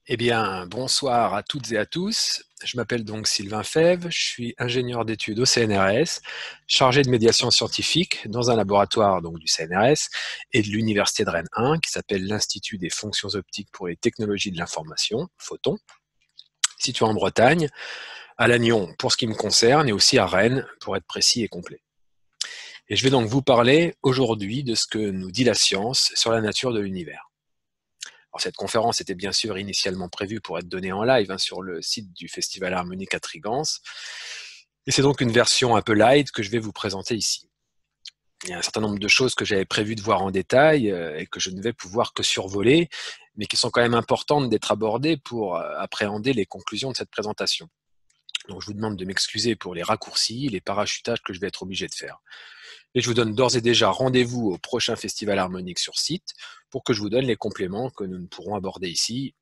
Eh bien, bonsoir à toutes et à tous. Je m'appelle donc Sylvain Fèvre, je suis ingénieur d'études au CNRS, chargé de médiation scientifique dans un laboratoire donc du CNRS et de l'Université de Rennes 1 qui s'appelle l'Institut des fonctions optiques pour les technologies de l'information, Photon, situé en Bretagne, à Lannion pour ce qui me concerne et aussi à Rennes pour être précis et complet. Et je vais donc vous parler aujourd'hui de ce que nous dit la science sur la nature de l'univers. Alors, cette conférence était bien sûr initialement prévue pour être donnée en live sur le site du Festival Harmonique à Trigance. Et c'est donc une version un peu light que je vais vous présenter ici. Il y a un certain nombre de choses que j'avais prévu de voir en détail et que je ne vais pouvoir que survoler, mais qui sont quand même importantes d'être abordées pour appréhender les conclusions de cette présentation. Donc je vous demande de m'excuser pour les raccourcis, les parachutages que je vais être obligé de faire. Et je vous donne d'ores et déjà rendez-vous au prochain Festival Harmonique sur site pour que je vous donne les compléments que nous ne pourrons aborder ici,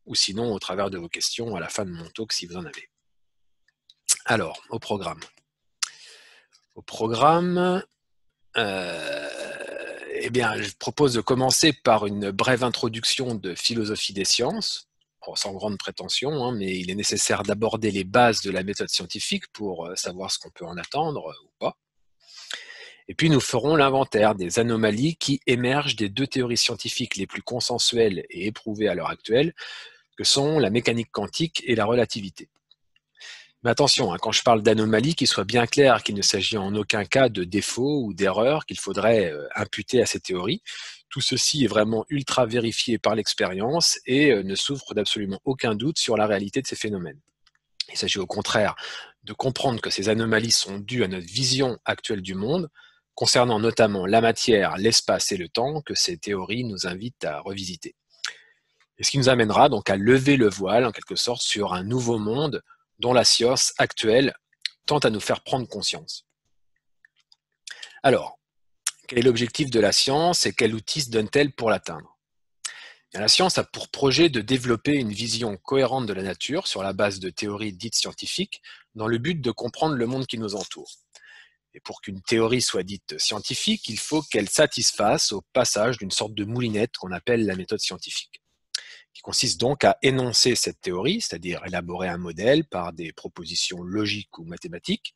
ou sinon au travers de vos questions à la fin de mon talk si vous en avez. Alors, au programme. Eh bien, je propose de commencer par une brève introduction de philosophie des sciences, sans grande prétention, mais il est nécessaire d'aborder les bases de la méthode scientifique pour savoir ce qu'on peut en attendre ou pas. Et puis nous ferons l'inventaire des anomalies qui émergent des deux théories scientifiques les plus consensuelles et éprouvées à l'heure actuelle, que sont la mécanique quantique et la relativité. Mais attention, quand je parle d'anomalies, qu'il soit bien clair qu'il ne s'agit en aucun cas de défauts ou d'erreurs qu'il faudrait imputer à ces théories. Tout ceci est vraiment ultra vérifié par l'expérience et ne souffre d'absolument aucun doute sur la réalité de ces phénomènes. Il s'agit au contraire de comprendre que ces anomalies sont dues à notre vision actuelle du monde, concernant notamment la matière, l'espace et le temps, que ces théories nous invitent à revisiter. Et ce qui nous amènera donc à lever le voile, en quelque sorte, sur un nouveau monde dont la science actuelle tente à nous faire prendre conscience. Alors, quel est l'objectif de la science et quel outil se donne-t-elle pour l'atteindre ? La science a pour projet de développer une vision cohérente de la nature sur la base de théories dites scientifiques dans le but de comprendre le monde qui nous entoure. Et pour qu'une théorie soit dite scientifique, il faut qu'elle satisfasse au passage d'une sorte de moulinette qu'on appelle la méthode scientifique, qui consiste donc à énoncer cette théorie, c'est-à-dire élaborer un modèle par des propositions logiques ou mathématiques.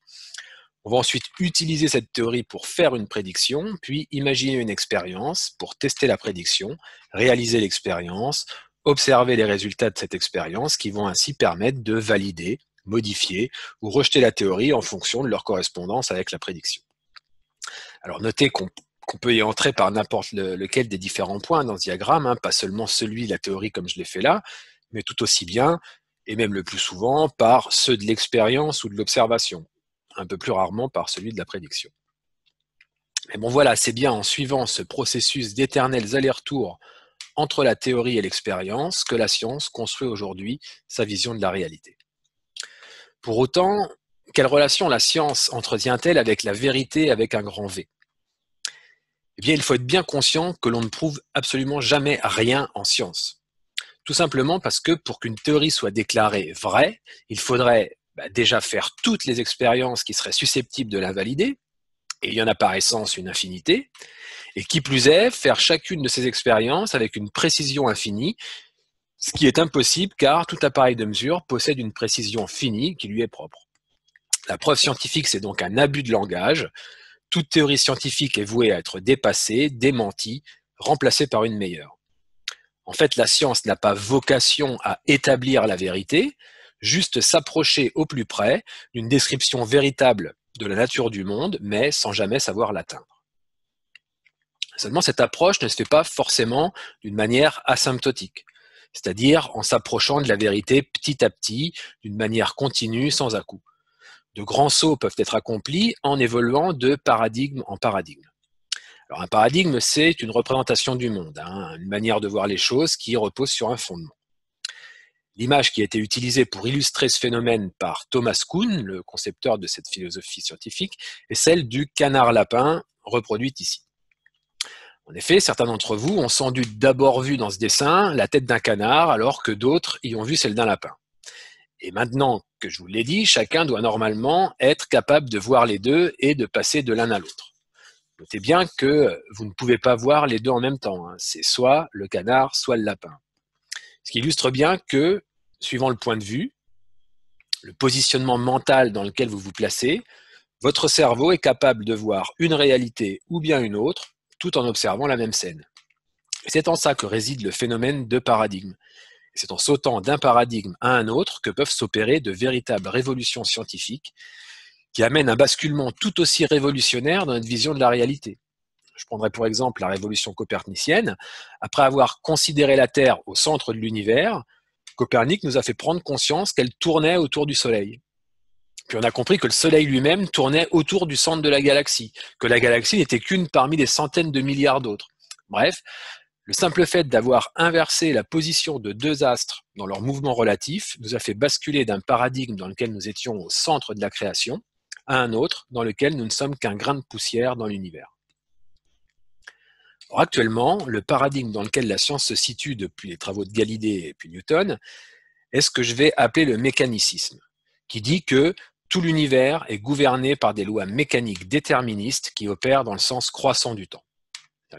On va ensuite utiliser cette théorie pour faire une prédiction, puis imaginer une expérience pour tester la prédiction, réaliser l'expérience, observer les résultats de cette expérience qui vont ainsi permettre de valider, modifier ou rejeter la théorie en fonction de leur correspondance avec la prédiction. Alors notez qu'on peut y entrer par n'importe lequel des différents points dans ce diagramme, pas seulement celui de la théorie comme je l'ai fait là, mais tout aussi bien, et même le plus souvent, par ceux de l'expérience ou de l'observation, un peu plus rarement par celui de la prédiction. Mais bon voilà, c'est bien en suivant ce processus d'éternels allers-retours entre la théorie et l'expérience que la science construit aujourd'hui sa vision de la réalité. Pour autant, quelle relation la science entretient-elle avec la vérité avec un grand V ? Eh bien, il faut être bien conscient que l'on ne prouve absolument jamais rien en science. Tout simplement parce que pour qu'une théorie soit déclarée vraie, il faudrait déjà faire toutes les expériences qui seraient susceptibles de la valider, et il y en a par essence une infinité, et qui plus est, faire chacune de ces expériences avec une précision infinie, ce qui est impossible car tout appareil de mesure possède une précision finie qui lui est propre. La preuve scientifique, c'est donc un abus de langage. Toute théorie scientifique est vouée à être dépassée, démentie, remplacée par une meilleure. En fait, la science n'a pas vocation à établir la vérité, juste s'approcher au plus près d'une description véritable de la nature du monde, mais sans jamais savoir l'atteindre. Seulement, cette approche ne se fait pas forcément d'une manière asymptotique, c'est-à-dire en s'approchant de la vérité petit à petit, d'une manière continue, sans à-coups. De grands sauts peuvent être accomplis en évoluant de paradigme en paradigme. Alors un paradigme, c'est une représentation du monde, une manière de voir les choses qui repose sur un fondement. L'image qui a été utilisée pour illustrer ce phénomène par Thomas Kuhn, le concepteur de cette philosophie scientifique, est celle du canard-lapin, reproduite ici. En effet, certains d'entre vous ont sans doute d'abord vu dans ce dessin la tête d'un canard, alors que d'autres y ont vu celle d'un lapin. Et maintenant que je vous l'ai dit, chacun doit normalement être capable de voir les deux et de passer de l'un à l'autre. Notez bien que vous ne pouvez pas voir les deux en même temps. C'est soit le canard, soit le lapin. Ce qui illustre bien que, suivant le point de vue, le positionnement mental dans lequel vous vous placez, votre cerveau est capable de voir une réalité ou bien une autre, tout en observant la même scène. C'est en ça que réside le phénomène de paradigme. C'est en sautant d'un paradigme à un autre que peuvent s'opérer de véritables révolutions scientifiques qui amènent un basculement tout aussi révolutionnaire dans notre vision de la réalité. Je prendrai pour exemple la révolution copernicienne. Après avoir considéré la Terre au centre de l'univers, Copernic nous a fait prendre conscience qu'elle tournait autour du Soleil. Puis on a compris que le Soleil lui-même tournait autour du centre de la galaxie, que la galaxie n'était qu'une parmi des centaines de milliards d'autres. Bref, le simple fait d'avoir inversé la position de deux astres dans leur mouvement relatif nous a fait basculer d'un paradigme dans lequel nous étions au centre de la création à un autre dans lequel nous ne sommes qu'un grain de poussière dans l'univers. Or, actuellement, le paradigme dans lequel la science se situe depuis les travaux de Galilée et puis Newton est ce que je vais appeler le mécanicisme, qui dit que tout l'univers est gouverné par des lois mécaniques déterministes qui opèrent dans le sens croissant du temps.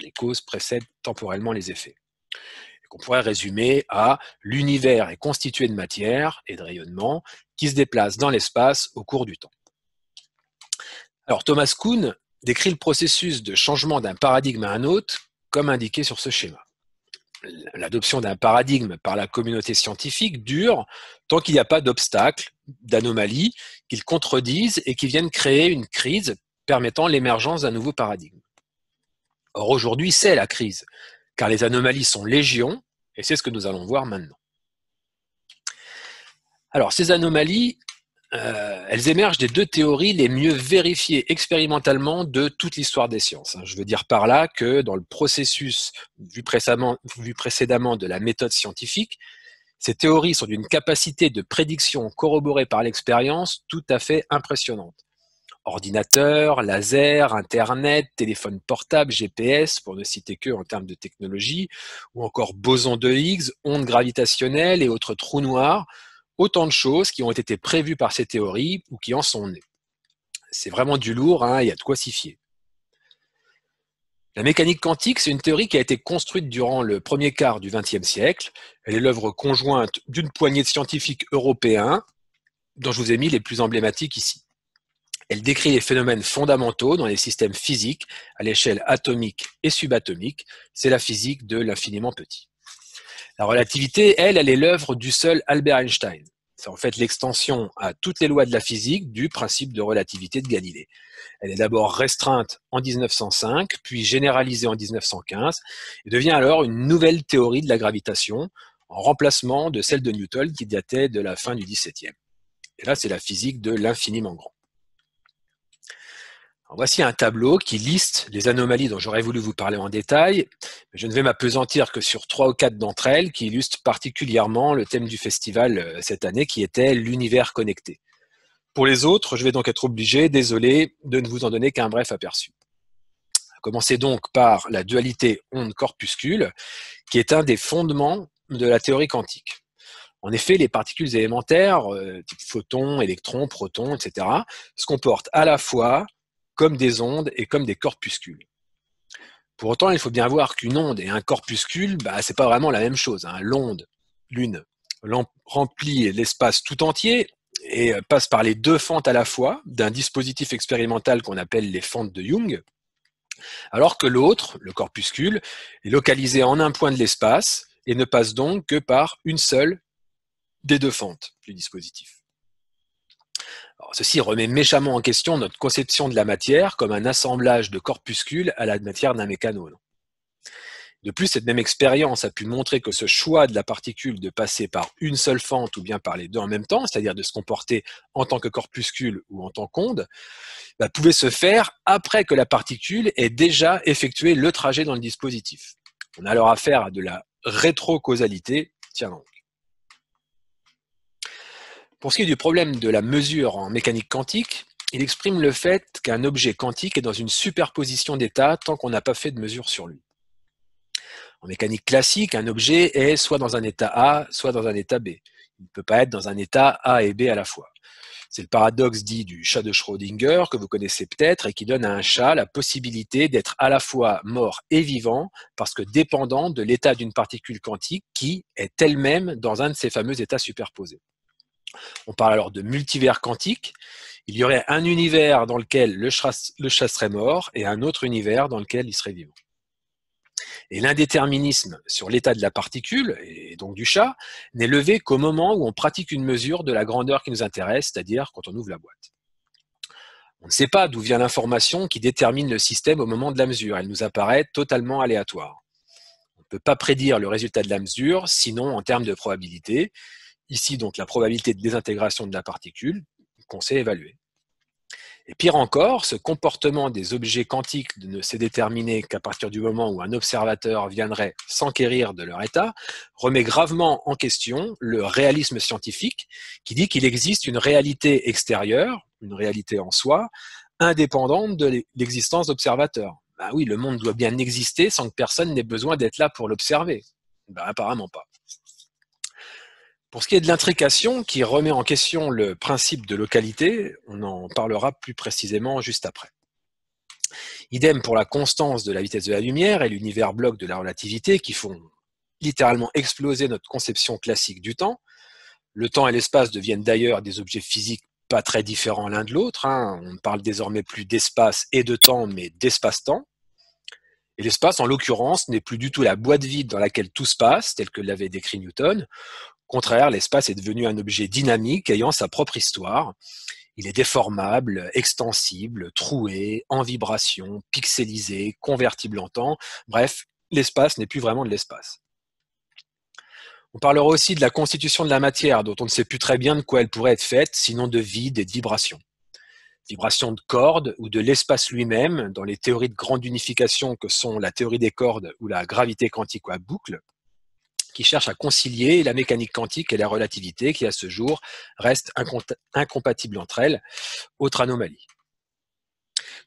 Les causes précèdent temporellement les effets. Et qu'on pourrait résumer à l'univers est constitué de matière et de rayonnement qui se déplacent dans l'espace au cours du temps. Alors Thomas Kuhn décrit le processus de changement d'un paradigme à un autre comme indiqué sur ce schéma. L'adoption d'un paradigme par la communauté scientifique dure tant qu'il n'y a pas d'obstacles, d'anomalies qui le contredisent et qui viennent créer une crise permettant l'émergence d'un nouveau paradigme. Or aujourd'hui, c'est la crise, car les anomalies sont légion, et c'est ce que nous allons voir maintenant. Alors ces anomalies, elles émergent des deux théories les mieux vérifiées expérimentalement de toute l'histoire des sciences. Je veux dire par là que dans le processus vu précédemment de la méthode scientifique, ces théories sont d'une capacité de prédiction corroborée par l'expérience tout à fait impressionnante. Ordinateurs, laser, Internet, téléphone portable, GPS, pour ne citer que en termes de technologie, ou encore boson de Higgs, ondes gravitationnelles et autres trous noirs, autant de choses qui ont été prévues par ces théories ou qui en sont nées. C'est vraiment du lourd, il y a de quoi s'y fier. La mécanique quantique, c'est une théorie qui a été construite durant le premier quart du XXe siècle. Elle est l'œuvre conjointe d'une poignée de scientifiques européens, dont je vous ai mis les plus emblématiques ici. Elle décrit les phénomènes fondamentaux dans les systèmes physiques à l'échelle atomique et subatomique. C'est la physique de l'infiniment petit. La relativité, elle est l'œuvre du seul Albert Einstein. C'est en fait l'extension à toutes les lois de la physique du principe de relativité de Galilée. Elle est d'abord restreinte en 1905, puis généralisée en 1915, et devient alors une nouvelle théorie de la gravitation, en remplacement de celle de Newton qui datait de la fin du XVIIe. Et là, c'est la physique de l'infiniment grand. Alors voici un tableau qui liste les anomalies dont j'aurais voulu vous parler en détail, mais je ne vais m'appesantir que sur 3 ou 4 d'entre elles qui illustrent particulièrement le thème du festival cette année qui était l'univers connecté. Pour les autres, je vais donc être obligé, désolé, de ne vous en donner qu'un bref aperçu. Commencez donc par la dualité onde-corpuscule, qui est un des fondements de la théorie quantique. En effet, les particules élémentaires, type photons, électrons, protons, etc., se comportent à la fois comme des ondes et comme des corpuscules. Pour autant, il faut bien voir qu'une onde et un corpuscule, c'est pas vraiment la même chose. L'onde, l'une, remplit l'espace tout entier et passe par les deux fentes à la fois d'un dispositif expérimental qu'on appelle les fentes de Young, alors que l'autre, le corpuscule, est localisé en un point de l'espace et ne passe donc que par une seule des deux fentes du dispositif. Alors, ceci remet méchamment en question notre conception de la matière comme un assemblage de corpuscules à la matière d'un mécanone. De plus, cette même expérience a pu montrer que ce choix de la particule de passer par une seule fente ou bien par les deux en même temps, c'est-à-dire de se comporter en tant que corpuscule ou en tant qu'onde, pouvait se faire après que la particule ait déjà effectué le trajet dans le dispositif. On a alors affaire à de la rétrocausalité, tiens donc. Pour ce qui est du problème de la mesure en mécanique quantique, il exprime le fait qu'un objet quantique est dans une superposition d'états tant qu'on n'a pas fait de mesure sur lui. En mécanique classique, un objet est soit dans un état A, soit dans un état B. Il ne peut pas être dans un état A et B à la fois. C'est le paradoxe dit du chat de Schrödinger que vous connaissez peut-être et qui donne à un chat la possibilité d'être à la fois mort et vivant parce que dépendant de l'état d'une particule quantique qui est elle-même dans un de ces fameux états superposés. On parle alors de multivers quantique. Il y aurait un univers dans lequel le chat serait mort et un autre univers dans lequel il serait vivant. Et l'indéterminisme sur l'état de la particule, et donc du chat, n'est levé qu'au moment où on pratique une mesure de la grandeur qui nous intéresse, c'est-à-dire quand on ouvre la boîte. On ne sait pas d'où vient l'information qui détermine le système au moment de la mesure. Elle nous apparaît totalement aléatoire. On ne peut pas prédire le résultat de la mesure, sinon en termes de probabilité. Ici, donc, la probabilité de désintégration de la particule qu'on sait évaluer. Et pire encore, ce comportement des objets quantiques ne s'est déterminé qu'à partir du moment où un observateur viendrait s'enquérir de leur état, remet gravement en question le réalisme scientifique qui dit qu'il existe une réalité extérieure, une réalité en soi, indépendante de l'existence d'observateurs. Ben oui, le monde doit bien exister sans que personne n'ait besoin d'être là pour l'observer. Ben apparemment pas. Pour ce qui est de l'intrication, qui remet en question le principe de localité, on en parlera plus précisément juste après. Idem pour la constance de la vitesse de la lumière et l'univers bloc de la relativité qui font littéralement exploser notre conception classique du temps. Le temps et l'espace deviennent d'ailleurs des objets physiques pas très différents l'un de l'autre. On ne parle désormais plus d'espace et de temps, mais d'espace-temps. Et l'espace, en l'occurrence, n'est plus du tout la boîte vide dans laquelle tout se passe, tel que l'avait décrit Newton. Au contraire, l'espace est devenu un objet dynamique ayant sa propre histoire. Il est déformable, extensible, troué, en vibration, pixelisé, convertible en temps. Bref, l'espace n'est plus vraiment de l'espace. On parlera aussi de la constitution de la matière, dont on ne sait plus très bien de quoi elle pourrait être faite, sinon de vide et de vibration. Vibration de cordes ou de l'espace lui-même, dans les théories de grande unification que sont la théorie des cordes ou la gravité quantique à boucle, qui cherche à concilier la mécanique quantique et la relativité qui, à ce jour, restent incompatibles entre elles. Autre anomalie.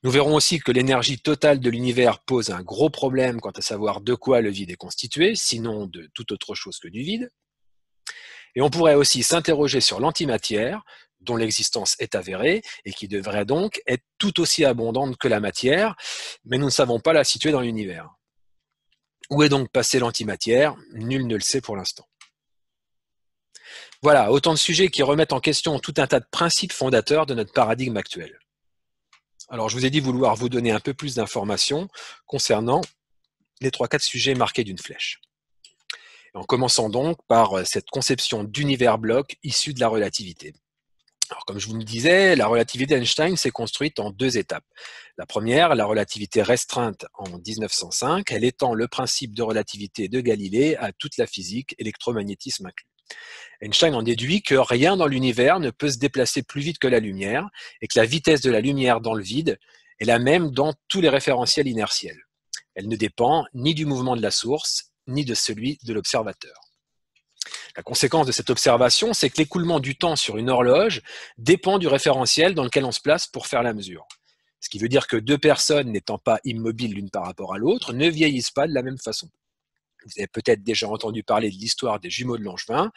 Nous verrons aussi que l'énergie totale de l'univers pose un gros problème quant à savoir de quoi le vide est constitué, sinon de toute autre chose que du vide. Et on pourrait aussi s'interroger sur l'antimatière, dont l'existence est avérée et qui devrait donc être tout aussi abondante que la matière, mais nous ne savons pas la situer dans l'univers. Où est donc passée l'antimatière? Nul ne le sait pour l'instant. Voilà, autant de sujets qui remettent en question tout un tas de principes fondateurs de notre paradigme actuel. Alors, je vous ai dit vouloir vous donner un peu plus d'informations concernant les 3-4 sujets marqués d'une flèche. En commençant donc par cette conception d'univers bloc issu de la relativité. Alors, comme je vous le disais, la relativité d'Einstein s'est construite en 2 étapes. La première, la relativité restreinte en 1905, elle étend le principe de relativité de Galilée à toute la physique, électromagnétisme inclus. Einstein en déduit que rien dans l'univers ne peut se déplacer plus vite que la lumière et que la vitesse de la lumière dans le vide est la même dans tous les référentiels inertiels. Elle ne dépend ni du mouvement de la source, ni de celui de l'observateur. La conséquence de cette observation, c'est que l'écoulement du temps sur une horloge dépend du référentiel dans lequel on se place pour faire la mesure. Ce qui veut dire que 2 personnes n'étant pas immobiles l'une par rapport à l'autre ne vieillissent pas de la même façon. Vous avez peut-être déjà entendu parler de l'histoire des jumeaux de Langevin,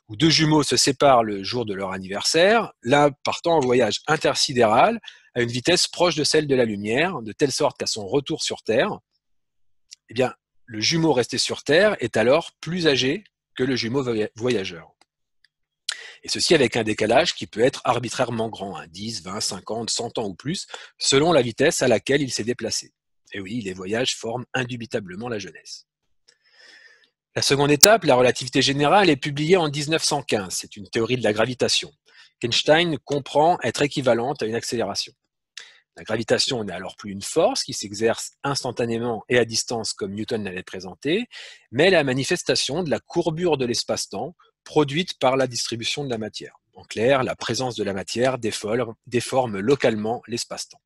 où 2 jumeaux se séparent le jour de leur anniversaire, l'un partant en voyage intersidéral à une vitesse proche de celle de la lumière, de telle sorte qu'à son retour sur Terre, eh bien, le jumeau resté sur Terre est alors plus âgé que le jumeau voyageur. Et ceci avec un décalage qui peut être arbitrairement grand, 10, 20, 50, 100 ans ou plus, selon la vitesse à laquelle il s'est déplacé. Et oui, les voyages forment indubitablement la jeunesse. La seconde étape, la relativité générale, est publiée en 1915. C'est une théorie de la gravitation, qu'Einstein comprend être équivalente à une accélération. La gravitation n'est alors plus une force qui s'exerce instantanément et à distance comme Newton l'avait présenté, mais la manifestation de la courbure de l'espace-temps produite par la distribution de la matière. En clair, la présence de la matière déforme localement l'espace-temps.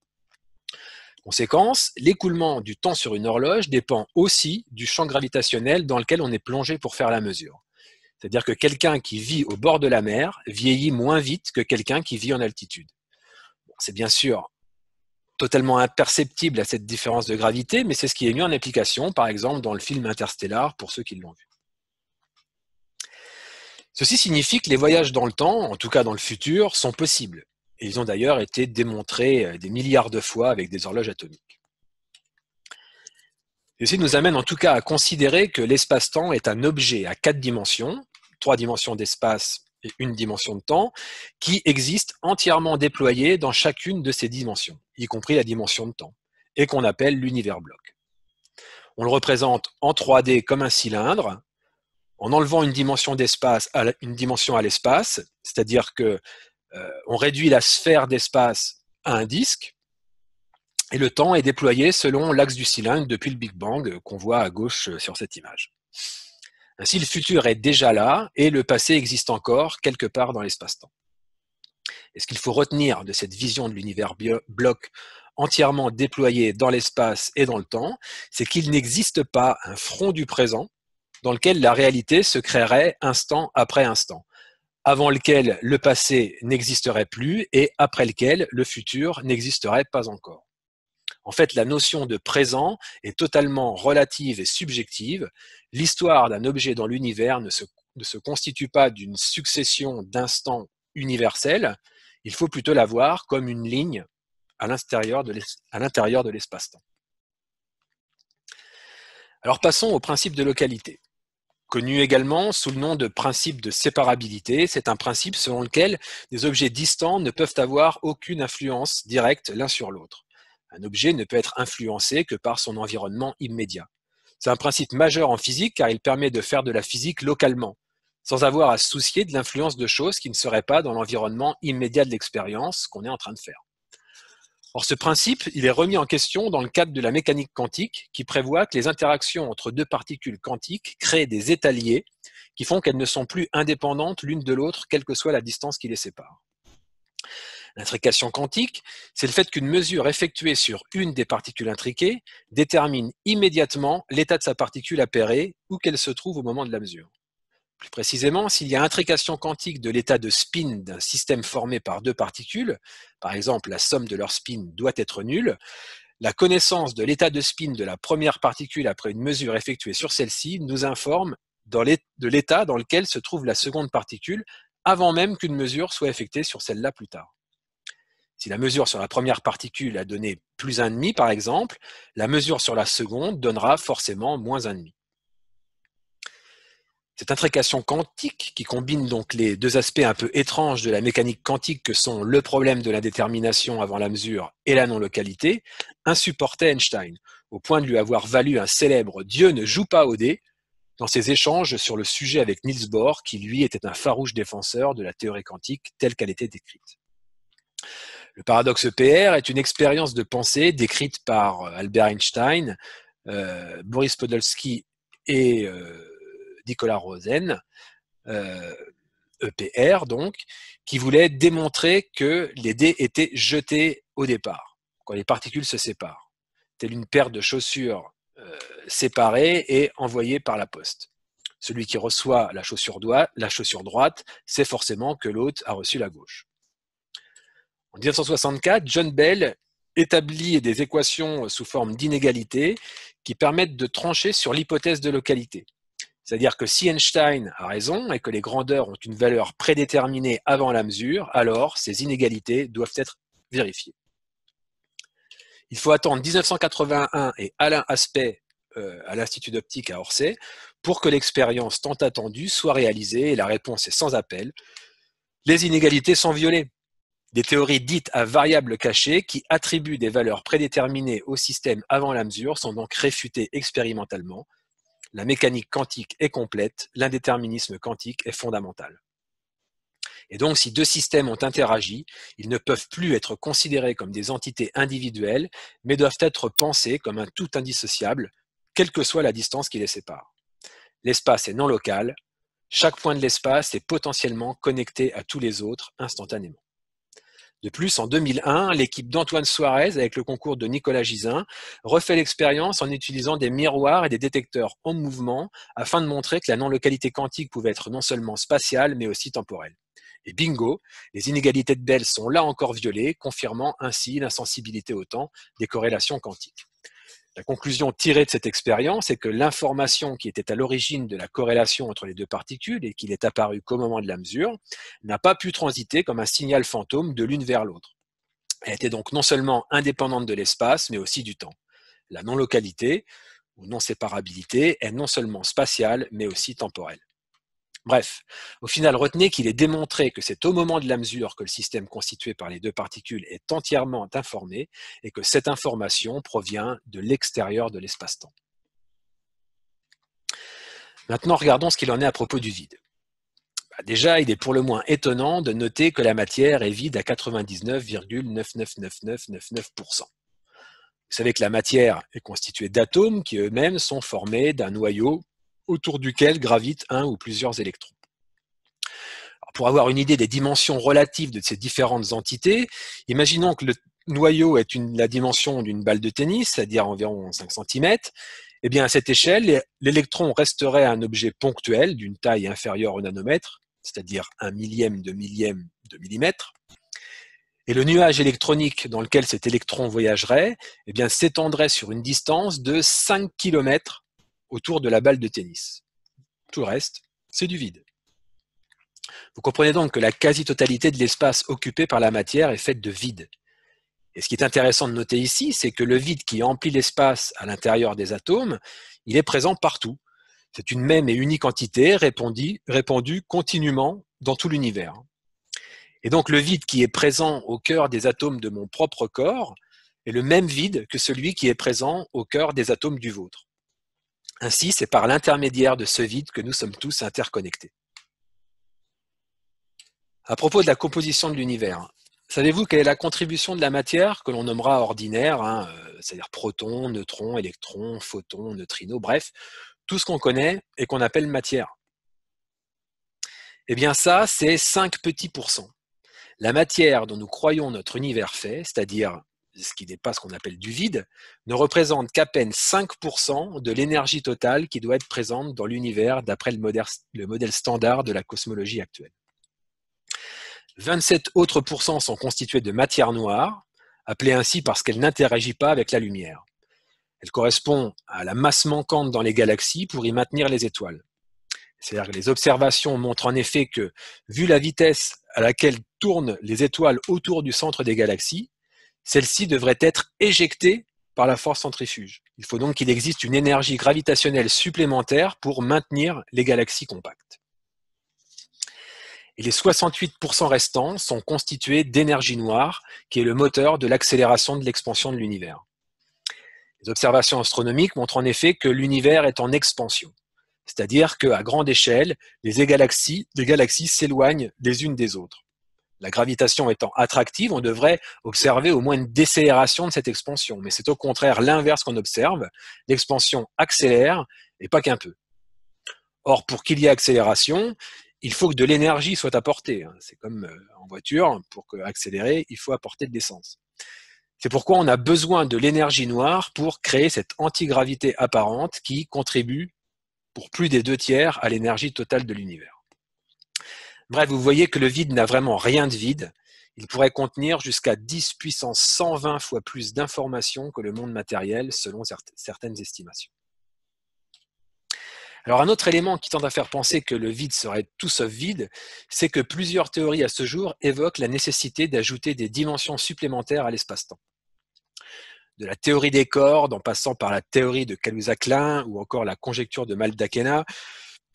Conséquence, l'écoulement du temps sur une horloge dépend aussi du champ gravitationnel dans lequel on est plongé pour faire la mesure. C'est-à-dire que quelqu'un qui vit au bord de la mer vieillit moins vite que quelqu'un qui vit en altitude. Bon, c'est bien sûr totalement imperceptible à cette différence de gravité, mais c'est ce qui est mis en application, par exemple, dans le film Interstellar, pour ceux qui l'ont vu. Ceci signifie que les voyages dans le temps, en tout cas dans le futur, sont possibles. Et ils ont d'ailleurs été démontrés des milliards de fois avec des horloges atomiques. Ceci nous amène en tout cas à considérer que l'espace-temps est un objet à 4 dimensions, 3 dimensions d'espace et 1 dimension de temps, qui existe entièrement déployé dans chacune de ces dimensions, y compris la dimension de temps, et qu'on appelle l'univers bloc. On le représente en 3D comme un cylindre, en enlevant une dimension d'espace à une dimension à l'espace, c'est-à-dire que on réduit la sphère d'espace à un disque, et le temps est déployé selon l'axe du cylindre depuis le Big Bang qu'on voit à gauche sur cette image. Ainsi, le futur est déjà là et le passé existe encore quelque part dans l'espace-temps. Et ce qu'il faut retenir de cette vision de l'univers bloc entièrement déployé dans l'espace et dans le temps, c'est qu'il n'existe pas un front du présent dans lequel la réalité se créerait instant après instant, avant lequel le passé n'existerait plus et après lequel le futur n'existerait pas encore. En fait, la notion de présent est totalement relative et subjective. L'histoire d'un objet dans l'univers ne se constitue pas d'une succession d'instants universels. Il faut plutôt la voir comme une ligne à l'intérieur de l'espace-temps. Alors passons au principe de localité. Connu également sous le nom de principe de séparabilité, c'est un principe selon lequel des objets distants ne peuvent avoir aucune influence directe l'un sur l'autre. Un objet ne peut être influencé que par son environnement immédiat. C'est un principe majeur en physique car il permet de faire de la physique localement, sans avoir à se soucier de l'influence de choses qui ne seraient pas dans l'environnement immédiat de l'expérience qu'on est en train de faire. Or, ce principe, il est remis en question dans le cadre de la mécanique quantique qui prévoit que les interactions entre deux particules quantiques créent des états liés qui font qu'elles ne sont plus indépendantes l'une de l'autre, quelle que soit la distance qui les sépare. L'intrication quantique, c'est le fait qu'une mesure effectuée sur une des particules intriquées détermine immédiatement l'état de sa particule appairée où qu'elle se trouve au moment de la mesure. Plus précisément, s'il y a intrication quantique de l'état de spin d'un système formé par deux particules, par exemple la somme de leurs spins doit être nulle, la connaissance de l'état de spin de la première particule après une mesure effectuée sur celle-ci nous informe de l'état dans lequel se trouve la seconde particule avant même qu'une mesure soit effectuée sur celle-là plus tard. Si la mesure sur la première particule a donné plus 1,5 par exemple, la mesure sur la seconde donnera forcément moins 1,5. Cette intrication quantique, qui combine donc les deux aspects un peu étranges de la mécanique quantique que sont le problème de l'indétermination avant la mesure et la non-localité, insupportait Einstein, au point de lui avoir valu un célèbre « Dieu ne joue pas au dé » dans ses échanges sur le sujet avec Niels Bohr, qui lui était un farouche défenseur de la théorie quantique telle qu'elle était décrite. Le paradoxe EPR est une expérience de pensée décrite par Albert Einstein, Boris Podolsky et Nicolas Rosen, EPR donc, qui voulait démontrer que les dés étaient jetés au départ, quand les particules se séparent, telle une paire de chaussures séparées et envoyées par la poste. Celui qui reçoit la chaussure droite sait forcément que l'autre a reçu la gauche. En 1964, John Bell établit des équations sous forme d'inégalité qui permettent de trancher sur l'hypothèse de localité. C'est-à-dire que si Einstein a raison et que les grandeurs ont une valeur prédéterminée avant la mesure, alors ces inégalités doivent être vérifiées. Il faut attendre 1981 et Alain Aspect à l'Institut d'optique à Orsay pour que l'expérience tant attendue soit réalisée et la réponse est sans appel. Les inégalités sont violées. Des théories dites à variables cachées qui attribuent des valeurs prédéterminées au système avant la mesure sont donc réfutées expérimentalement. La mécanique quantique est complète, l'indéterminisme quantique est fondamental. Et donc, si deux systèmes ont interagi, ils ne peuvent plus être considérés comme des entités individuelles, mais doivent être pensés comme un tout indissociable, quelle que soit la distance qui les sépare. L'espace est non local, chaque point de l'espace est potentiellement connecté à tous les autres instantanément. De plus, en 2001, l'équipe d'Antoine Suarez, avec le concours de Nicolas Gisin, refait l'expérience en utilisant des miroirs et des détecteurs en mouvement afin de montrer que la non-localité quantique pouvait être non seulement spatiale, mais aussi temporelle. Et bingo, les inégalités de Bell sont là encore violées, confirmant ainsi l'insensibilité au temps des corrélations quantiques. La conclusion tirée de cette expérience est que l'information qui était à l'origine de la corrélation entre les deux particules et qui n'est apparue qu'au moment de la mesure n'a pas pu transiter comme un signal fantôme de l'une vers l'autre. Elle était donc non seulement indépendante de l'espace, mais aussi du temps. La non-localité, ou non-séparabilité, est non seulement spatiale, mais aussi temporelle. Bref, au final, retenez qu'il est démontré que c'est au moment de la mesure que le système constitué par les deux particules est entièrement informé et que cette information provient de l'extérieur de l'espace-temps. Maintenant, regardons ce qu'il en est à propos du vide. Déjà, il est pour le moins étonnant de noter que la matière est vide à 99,9999999%. Vous savez que la matière est constituée d'atomes qui eux-mêmes sont formés d'un noyau autour duquel gravitent un ou plusieurs électrons. Alors, pour avoir une idée des dimensions relatives de ces différentes entités, imaginons que le noyau est la dimension d'une balle de tennis, c'est-à-dire environ 5 cm. Eh bien, à cette échelle, l'électron resterait un objet ponctuel d'une taille inférieure au nanomètre, c'est-à-dire 1 millième de millimètre. Et le nuage électronique dans lequel cet électron voyagerait eh bien, s'étendrait sur une distance de 5 km autour de la balle de tennis. Tout le reste, c'est du vide. Vous comprenez donc que la quasi-totalité de l'espace occupé par la matière est faite de vide. Et ce qui est intéressant de noter ici, c'est que le vide qui emplit l'espace à l'intérieur des atomes, il est présent partout. C'est une même et unique entité répandue continuellement dans tout l'univers. Et donc le vide qui est présent au cœur des atomes de mon propre corps est le même vide que celui qui est présent au cœur des atomes du vôtre. Ainsi, c'est par l'intermédiaire de ce vide que nous sommes tous interconnectés. À propos de la composition de l'univers, savez-vous quelle est la contribution de la matière que l'on nommera ordinaire, c'est-à-dire protons, neutrons, électrons, photons, neutrinos, bref, tout ce qu'on connaît et qu'on appelle matière? Eh bien ça, c'est 5 petits pourcents. La matière dont nous croyons notre univers fait, c'est-à-dire ce qui n'est pas ce qu'on appelle du vide, ne représente qu'à peine 5% de l'énergie totale qui doit être présente dans l'univers d'après le modèle standard de la cosmologie actuelle. 27 autres pourcents sont constitués de matière noire, appelée ainsi parce qu'elle n'interagit pas avec la lumière. Elle correspond à la masse manquante dans les galaxies pour y maintenir les étoiles. C'est-à-dire que les observations montrent en effet que, vu la vitesse à laquelle tournent les étoiles autour du centre des galaxies, celles-ci devraient être éjectées par la force centrifuge. Il faut donc qu'il existe une énergie gravitationnelle supplémentaire pour maintenir les galaxies compactes. Et les 68% restants sont constitués d'énergie noire, qui est le moteur de l'accélération de l'expansion de l'univers. Les observations astronomiques montrent en effet que l'univers est en expansion, c'est-à-dire qu'à grande échelle, les galaxies s'éloignent les unes des autres. La gravitation étant attractive, on devrait observer au moins une décélération de cette expansion, mais c'est au contraire l'inverse qu'on observe, l'expansion accélère, et pas qu'un peu. Or, pour qu'il y ait accélération, il faut que de l'énergie soit apportée. C'est comme en voiture, pour accélérer, il faut apporter de l'essence. C'est pourquoi on a besoin de l'énergie noire pour créer cette antigravité apparente qui contribue pour plus des 2/3 à l'énergie totale de l'univers. Bref, vous voyez que le vide n'a vraiment rien de vide. Il pourrait contenir jusqu'à 10 puissance 120 fois plus d'informations que le monde matériel, selon certaines estimations. Alors un autre élément qui tend à faire penser que le vide serait tout sauf vide, c'est que plusieurs théories à ce jour évoquent la nécessité d'ajouter des dimensions supplémentaires à l'espace-temps. De la théorie des cordes, en passant par la théorie de Kaluza-Klein ou encore la conjecture de Maldacena,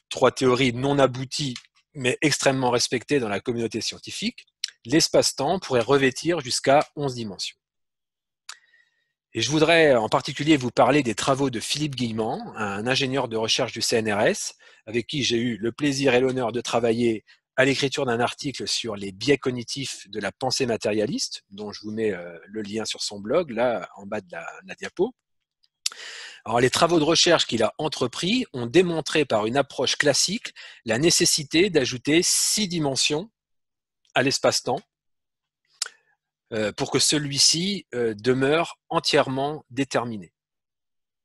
3 théories non abouties mais extrêmement respectées dans la communauté scientifique, l'espace-temps pourrait revêtir jusqu'à 11 dimensions. Et je voudrais en particulier vous parler des travaux de Philippe Guillemant, un ingénieur de recherche du CNRS, avec qui j'ai eu le plaisir et l'honneur de travailler à l'écriture d'un article sur les biais cognitifs de la pensée matérialiste, dont je vous mets le lien sur son blog, là, en bas de la diapo. Alors, les travaux de recherche qu'il a entrepris ont démontré par une approche classique la nécessité d'ajouter 6 dimensions à l'espace-temps, pour que celui-ci demeure entièrement déterminé.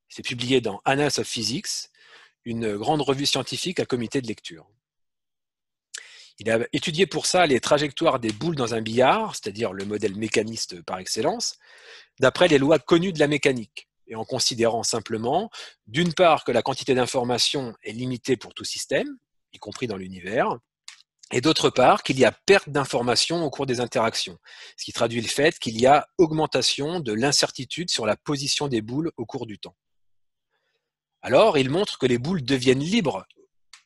C'est publié dans Annals of Physics, une grande revue scientifique à comité de lecture. Il a étudié pour ça les trajectoires des boules dans un billard, c'est-à-dire le modèle mécaniste par excellence, d'après les lois connues de la mécanique. et en considérant simplement, d'une part, que la quantité d'information est limitée pour tout système, y compris dans l'univers, et d'autre part, qu'il y a perte d'informations au cours des interactions, ce qui traduit le fait qu'il y a augmentation de l'incertitude sur la position des boules au cours du temps. Alors, il montre que les boules deviennent libres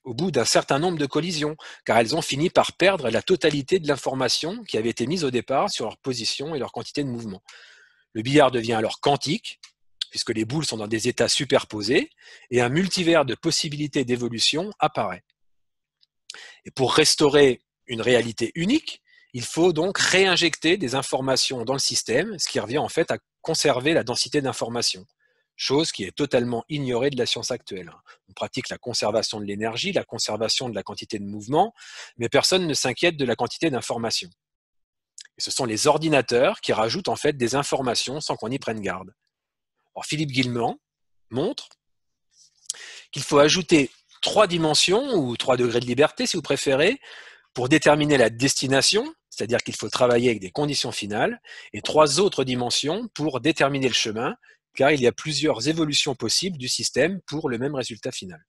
au bout d'un certain nombre de collisions, car elles ont fini par perdre la totalité de l'information qui avait été mise au départ sur leur position et leur quantité de mouvement. Le billard devient alors quantique, puisque les boules sont dans des états superposés, et un multivers de possibilités d'évolution apparaît. Et pour restaurer une réalité unique, il faut donc réinjecter des informations dans le système, ce qui revient en fait à conserver la densité d'informations, chose qui est totalement ignorée de la science actuelle. On pratique la conservation de l'énergie, la conservation de la quantité de mouvement, mais personne ne s'inquiète de la quantité d'informations. Et ce sont les ordinateurs qui rajoutent en fait des informations sans qu'on y prenne garde. Alors, Philippe Guillemont montre qu'il faut ajouter 3 dimensions, ou 3 degrés de liberté si vous préférez, pour déterminer la destination, c'est-à-dire qu'il faut travailler avec des conditions finales, et 3 autres dimensions pour déterminer le chemin, car il y a plusieurs évolutions possibles du système pour le même résultat final.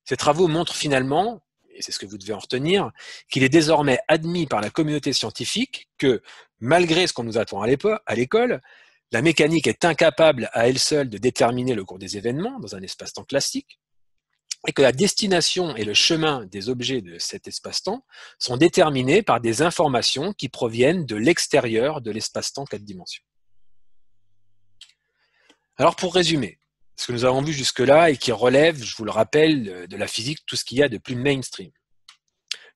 Ces travaux montrent finalement, et c'est ce que vous devez en retenir, qu'il est désormais admis par la communauté scientifique que, malgré ce qu'on nous attend à l'école, la mécanique est incapable à elle seule de déterminer le cours des événements dans un espace-temps classique, et que la destination et le chemin des objets de cet espace-temps sont déterminés par des informations qui proviennent de l'extérieur de l'espace-temps 4 dimensions. Alors pour résumer, ce que nous avons vu jusque-là et qui relève, je vous le rappelle, de la physique, tout ce qu'il y a de plus mainstream.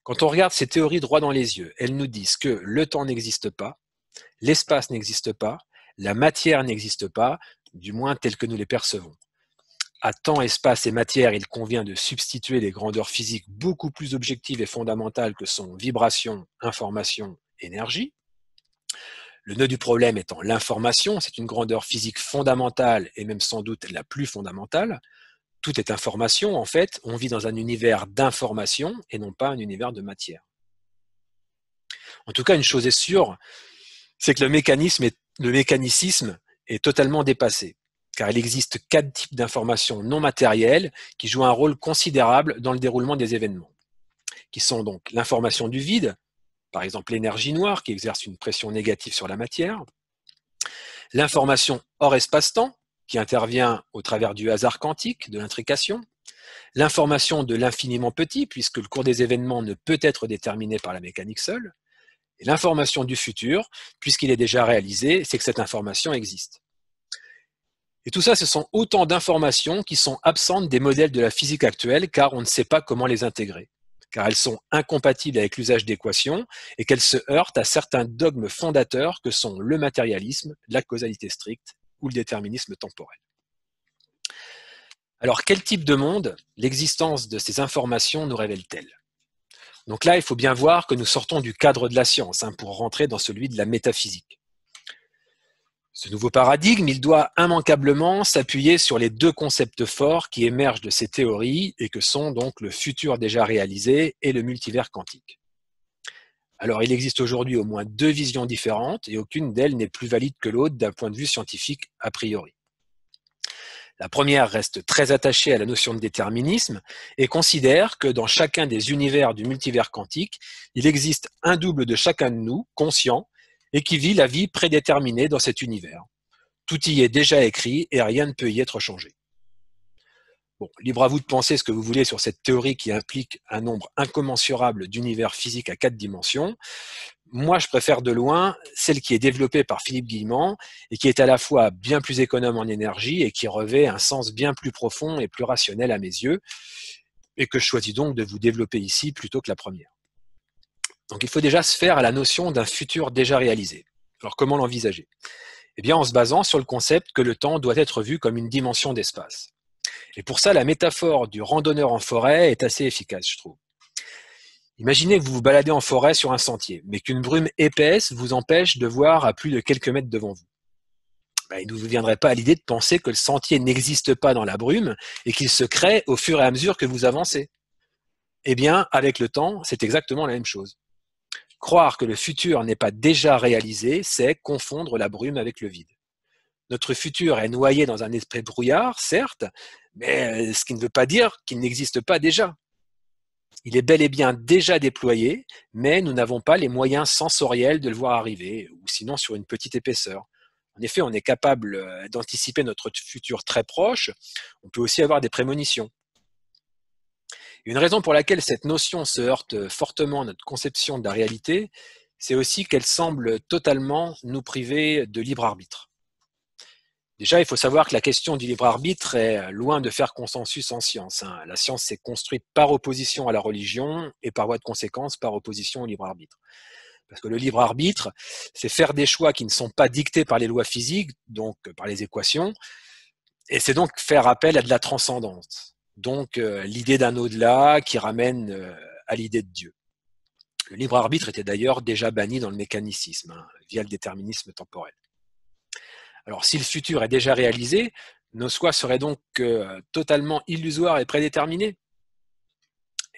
Quand on regarde ces théories droit dans les yeux, elles nous disent que le temps n'existe pas, l'espace n'existe pas, la matière n'existe pas, du moins tel que nous les percevons. À temps, espace et matière, il convient de substituer des grandeurs physiques beaucoup plus objectives et fondamentales que sont vibration, information, énergie. Le nœud du problème étant l'information, c'est une grandeur physique fondamentale et même sans doute la plus fondamentale. Tout est information, en fait, on vit dans un univers d'information et non pas un univers de matière. En tout cas, une chose est sûre, c'est que le mécanicisme est totalement dépassé, car il existe 4 types d'informations non matérielles qui jouent un rôle considérable dans le déroulement des événements, qui sont donc l'information du vide, par exemple l'énergie noire qui exerce une pression négative sur la matière, l'information hors espace-temps qui intervient au travers du hasard quantique, de l'intrication, l'information de l'infiniment petit puisque le cours des événements ne peut être déterminé par la mécanique seule, et l'information du futur puisqu'il est déjà réalisé, c'est que cette information existe. Et tout ça, ce sont autant d'informations qui sont absentes des modèles de la physique actuelle car on ne sait pas comment les intégrer, car elles sont incompatibles avec l'usage d'équations et qu'elles se heurtent à certains dogmes fondateurs que sont le matérialisme, la causalité stricte ou le déterminisme temporel. Alors, quel type de monde l'existence de ces informations nous révèle-t-elle? Donc là, il faut bien voir que nous sortons du cadre de la science pour rentrer dans celui de la métaphysique. Ce nouveau paradigme, il doit immanquablement s'appuyer sur les 2 concepts forts qui émergent de ces théories et que sont donc le futur déjà réalisé et le multivers quantique. Alors, il existe aujourd'hui au moins 2 visions différentes et aucune d'elles n'est plus valide que l'autre d'un point de vue scientifique a priori. La première reste très attachée à la notion de déterminisme et considère que dans chacun des univers du multivers quantique, il existe un double de chacun de nous, conscient, et qui vit la vie prédéterminée dans cet univers. Tout y est déjà écrit et rien ne peut y être changé. Bon, libre à vous de penser ce que vous voulez sur cette théorie qui implique un nombre incommensurable d'univers physiques à 4 dimensions. Moi, je préfère de loin celle qui est développée par Philippe Guillemont et qui est à la fois bien plus économe en énergie et qui revêt un sens bien plus profond et plus rationnel à mes yeux et que je choisis donc de vous développer ici plutôt que la première. Donc il faut déjà se faire à la notion d'un futur déjà réalisé. Alors comment l'envisager? Eh bien en se basant sur le concept que le temps doit être vu comme une dimension d'espace. Et pour ça, la métaphore du randonneur en forêt est assez efficace, je trouve. Imaginez que vous vous baladez en forêt sur un sentier, mais qu'une brume épaisse vous empêche de voir à plus de quelques mètres devant vous. Il ne vous viendrait pas à l'idée de penser que le sentier n'existe pas dans la brume et qu'il se crée au fur et à mesure que vous avancez. Eh bien, avec le temps, c'est exactement la même chose. Croire que le futur n'est pas déjà réalisé, c'est confondre la brume avec le vide. Notre futur est noyé dans un esprit brouillard, certes, mais ce qui ne veut pas dire qu'il n'existe pas déjà. Il est bel et bien déjà déployé, mais nous n'avons pas les moyens sensoriels de le voir arriver, ou sinon sur une petite épaisseur. En effet, on est capable d'anticiper notre futur très proche, on peut aussi avoir des prémonitions. Une raison pour laquelle cette notion se heurte fortement à notre conception de la réalité, c'est aussi qu'elle semble totalement nous priver de libre arbitre. Déjà, il faut savoir que la question du libre arbitre est loin de faire consensus en science. La science s'est construite par opposition à la religion et par voie de conséquence par opposition au libre arbitre. Parce que le libre arbitre, c'est faire des choix qui ne sont pas dictés par les lois physiques, donc par les équations, et c'est donc faire appel à de la transcendance. Donc l'idée d'un au-delà qui ramène à l'idée de Dieu. Le libre arbitre était d'ailleurs déjà banni dans le mécanicisme, via le déterminisme temporel. Alors si le futur est déjà réalisé, nos choix seraient donc totalement illusoires et prédéterminés?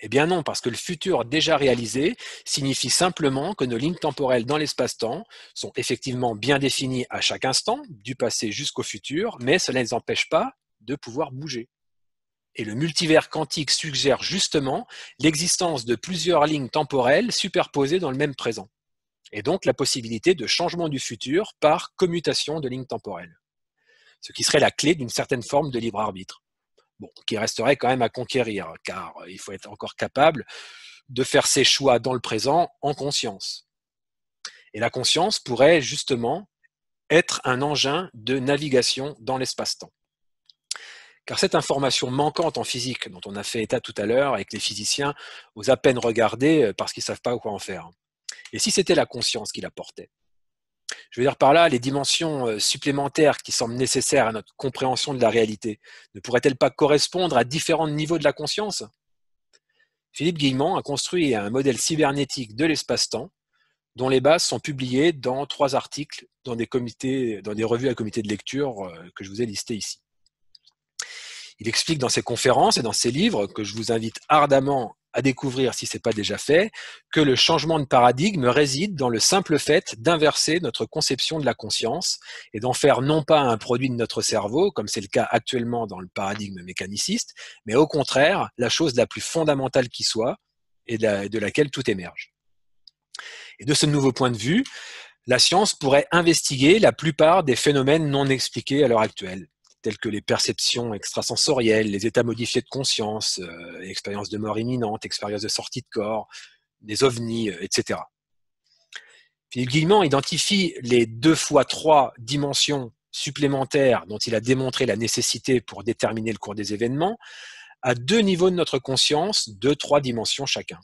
Eh bien non, parce que le futur déjà réalisé signifie simplement que nos lignes temporelles dans l'espace-temps sont effectivement bien définies à chaque instant, du passé jusqu'au futur, mais cela ne les empêche pas de pouvoir bouger. Et le multivers quantique suggère justement l'existence de plusieurs lignes temporelles superposées dans le même présent, et donc la possibilité de changement du futur par commutation de lignes temporelles, ce qui serait la clé d'une certaine forme de libre arbitre. Bon, qui resterait quand même à conquérir, car il faut être encore capable de faire ses choix dans le présent en conscience. Et la conscience pourrait justement être un engin de navigation dans l'espace-temps. Car cette information manquante en physique, dont on a fait état tout à l'heure avec les physiciens, osent à peine regarder parce qu'ils ne savent pas quoi en faire. Et si c'était la conscience qui l'apportait? Je veux dire par là, les dimensions supplémentaires qui semblent nécessaires à notre compréhension de la réalité ne pourraient-elles pas correspondre à différents niveaux de la conscience? Philippe Guillemont a construit un modèle cybernétique de l'espace-temps dont les bases sont publiées dans 3 articles dans des revues à comité de lecture que je vous ai listés ici. Il explique dans ses conférences et dans ses livres, que je vous invite ardemment à découvrir si ce n'est pas déjà fait, que le changement de paradigme réside dans le simple fait d'inverser notre conception de la conscience et d'en faire non pas un produit de notre cerveau, comme c'est le cas actuellement dans le paradigme mécaniciste, mais au contraire, la chose la plus fondamentale qui soit et de laquelle tout émerge. Et de ce nouveau point de vue, la science pourrait investiguer la plupart des phénomènes non expliqués à l'heure actuelle, tels que les perceptions extrasensorielles, les états modifiés de conscience, expériences de mort imminente, expériences de sortie de corps, des ovnis, etc. Philippe Guillemont identifie les 2 fois 3 dimensions supplémentaires dont il a démontré la nécessité pour déterminer le cours des événements à 2 niveaux de notre conscience, 2-3 dimensions chacun.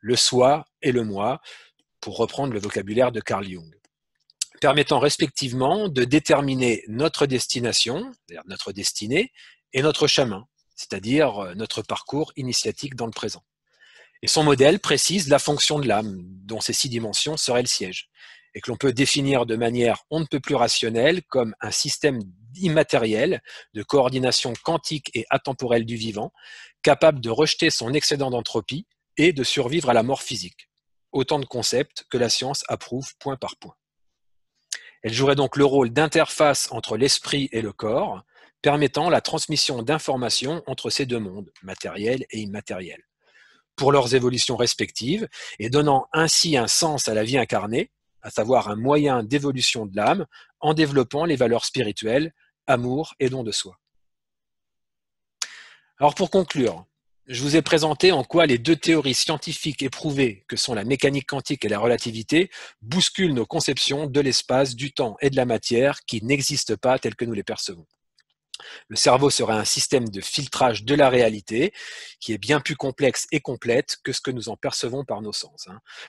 Le soi et le moi, pour reprendre le vocabulaire de Carl Jung, permettant respectivement de déterminer notre destination, c'est-à-dire notre destinée, et notre chemin, c'est-à-dire notre parcours initiatique dans le présent. Et son modèle précise la fonction de l'âme, dont ces 6 dimensions seraient le siège, et que l'on peut définir de manière on ne peut plus rationnelle comme un système immatériel de coordination quantique et atemporelle du vivant, capable de rejeter son excédent d'entropie et de survivre à la mort physique. Autant de concepts que la science approuve point par point. Elle jouerait donc le rôle d'interface entre l'esprit et le corps, permettant la transmission d'informations entre ces 2 mondes, matériel et immatériel, pour leurs évolutions respectives, et donnant ainsi un sens à la vie incarnée, à savoir un moyen d'évolution de l'âme, en développant les valeurs spirituelles, amour et don de soi. Alors pour conclure, je vous ai présenté en quoi les 2 théories scientifiques éprouvées, que sont la mécanique quantique et la relativité, bousculent nos conceptions de l'espace, du temps et de la matière qui n'existent pas telles que nous les percevons. Le cerveau serait un système de filtrage de la réalité qui est bien plus complexe et complète que ce que nous en percevons par nos sens.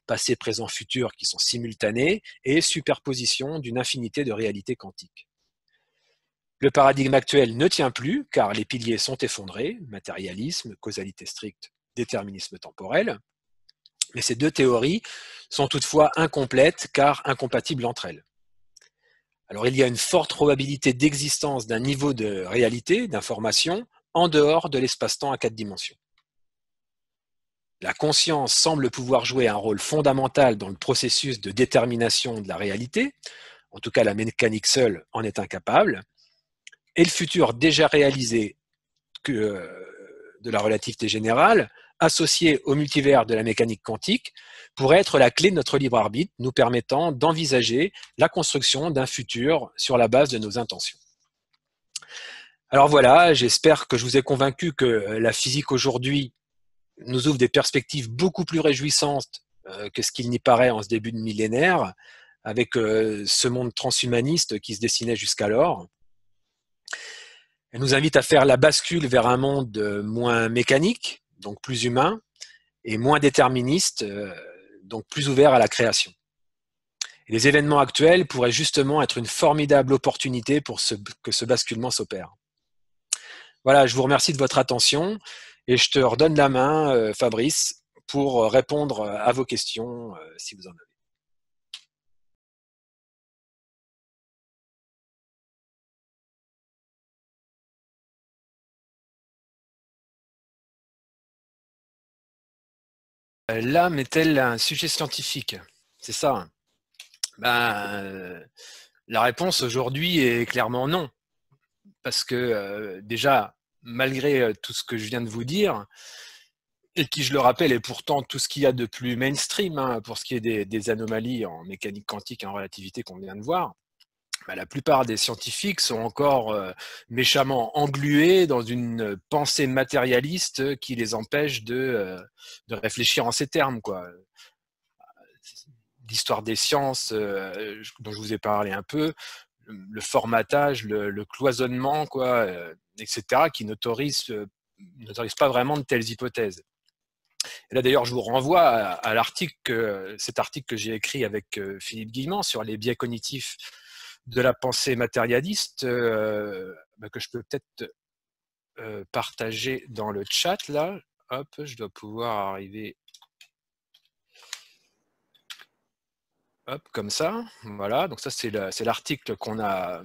Passé, présent, futur qui sont simultanés et superposition d'une infinité de réalités quantiques. Le paradigme actuel ne tient plus car les piliers sont effondrés, matérialisme, causalité stricte, déterminisme temporel, mais ces 2 théories sont toutefois incomplètes car incompatibles entre elles. Alors il y a une forte probabilité d'existence d'un niveau de réalité, d'information, en dehors de l'espace-temps à 4 dimensions. La conscience semble pouvoir jouer un rôle fondamental dans le processus de détermination de la réalité, en tout cas la mécanique seule en est incapable, et le futur déjà réalisé de la relativité générale, associé au multivers de la mécanique quantique, pourrait être la clé de notre libre arbitre, nous permettant d'envisager la construction d'un futur sur la base de nos intentions. Alors voilà, j'espère que je vous ai convaincu que la physique aujourd'hui nous ouvre des perspectives beaucoup plus réjouissantes que ce qu'il n'y paraît en ce début de millénaire, avec ce monde transhumaniste qui se dessinait jusqu'alors. Elle nous invite à faire la bascule vers un monde moins mécanique, donc plus humain, et moins déterministe, donc plus ouvert à la création. Et les événements actuels pourraient justement être une formidable opportunité pour que ce basculement s'opère. Voilà, je vous remercie de votre attention et je te redonne la main, Fabrice, pour répondre à vos questions si vous en avez. L'âme est-elle un sujet scientifique? C'est ça. La réponse aujourd'hui est clairement non. Parce que déjà, malgré tout ce que je viens de vous dire, et qui, je le rappelle, est pourtant tout ce qu'il y a de plus mainstream hein, pour ce qui est des anomalies en mécanique quantique et en relativité qu'on vient de voir, la plupart des scientifiques sont encore méchamment englués dans une pensée matérialiste qui les empêche de réfléchir en ces termes, quoi. L'histoire des sciences, dont je vous ai parlé un peu, le formatage, le cloisonnement, quoi, etc., qui n'autorise pas vraiment de telles hypothèses. Et là, d'ailleurs, je vous renvoie à l'article, cet article que j'ai écrit avec Philippe Guillemant sur les biais cognitifs de la pensée matérialiste, que je peux peut-être partager dans le chat, là. Hop, je dois pouvoir arriver... Hop, comme ça, voilà. Donc ça, c'est l'article qu'on a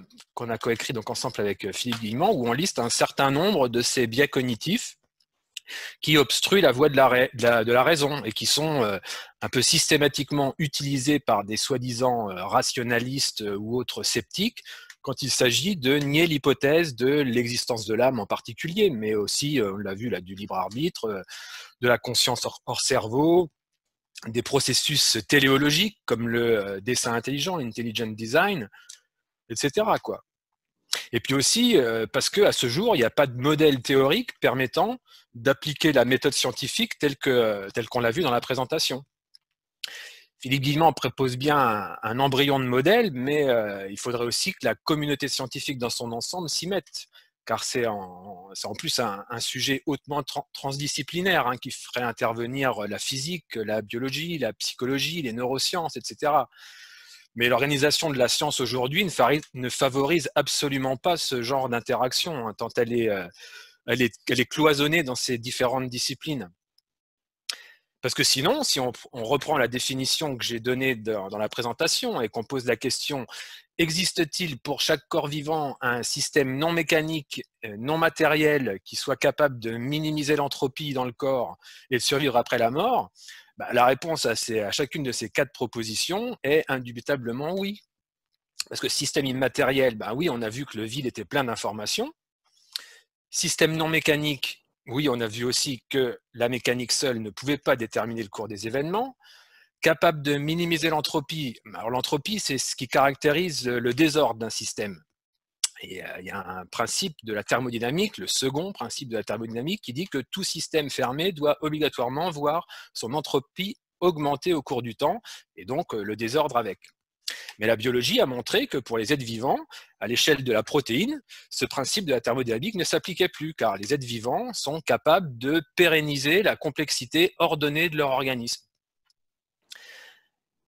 coécrit donc ensemble avec Philippe Guillemant, où on liste un certain nombre de ces biais cognitifs qui obstruent la voie de la raison et qui sont un peu systématiquement utilisés par des soi-disant rationalistes ou autres sceptiques quand il s'agit de nier l'hypothèse de l'existence de l'âme en particulier, mais aussi, on l'a vu là, du libre arbitre, de la conscience hors cerveau, des processus téléologiques comme le dessin intelligent, l'intelligent design, etc., quoi. Et puis aussi parce qu'à ce jour, il n'y a pas de modèle théorique permettant d'appliquer la méthode scientifique telle qu'on l'a vu dans la présentation. Philippe Guillemant propose bien un embryon de modèle, mais il faudrait aussi que la communauté scientifique dans son ensemble s'y mette, car c'est en plus un sujet hautement transdisciplinaire hein, qui ferait intervenir la physique, la biologie, la psychologie, les neurosciences, etc. Mais l'organisation de la science aujourd'hui ne favorise absolument pas ce genre d'interaction, hein, tant elle est cloisonnée dans ces différentes disciplines. Parce que sinon, si on reprend la définition que j'ai donnée dans la présentation et qu'on pose la question « Existe-t-il pour chaque corps vivant un système non mécanique, non matériel qui soit capable de minimiser l'entropie dans le corps et de survivre après la mort ?» La réponse à chacune de ces 4 propositions est indubitablement oui. Parce que système immatériel, oui, on a vu que le vide était plein d'informations. Système non mécanique, oui, on a vu aussi que la mécanique seule ne pouvait pas déterminer le cours des événements. Capable de minimiser l'entropie. Alors l'entropie, c'est ce qui caractérise le désordre d'un système. Et il y a un principe de la thermodynamique, le second principe de la thermodynamique, qui dit que tout système fermé doit obligatoirement voir son entropie augmenter au cours du temps, et donc le désordre avec. Mais la biologie a montré que pour les êtres vivants, à l'échelle de la protéine, ce principe de la thermodynamique ne s'appliquait plus, car les êtres vivants sont capables de pérenniser la complexité ordonnée de leur organisme.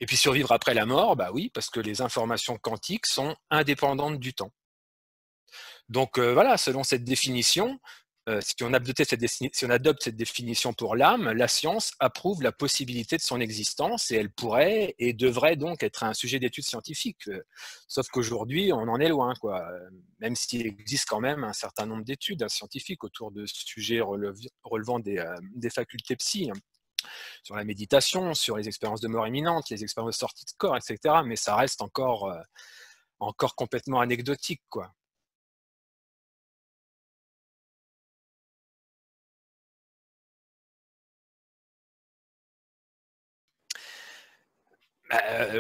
Et puis survivre après la mort, oui, parce que les informations quantiques sont indépendantes du temps. Donc voilà, selon cette définition, si on adopte cette définition pour l'âme, la science approuve la possibilité de son existence et elle pourrait et devrait donc être un sujet d'étude scientifique. Sauf qu'aujourd'hui, on en est loin, quoi. Même s'il existe quand même un certain nombre d'études scientifiques autour de sujets relevant des facultés psy, hein, sur la méditation, sur les expériences de mort imminente, les expériences de sortie de corps, etc. Mais ça reste encore encore complètement anecdotique, quoi.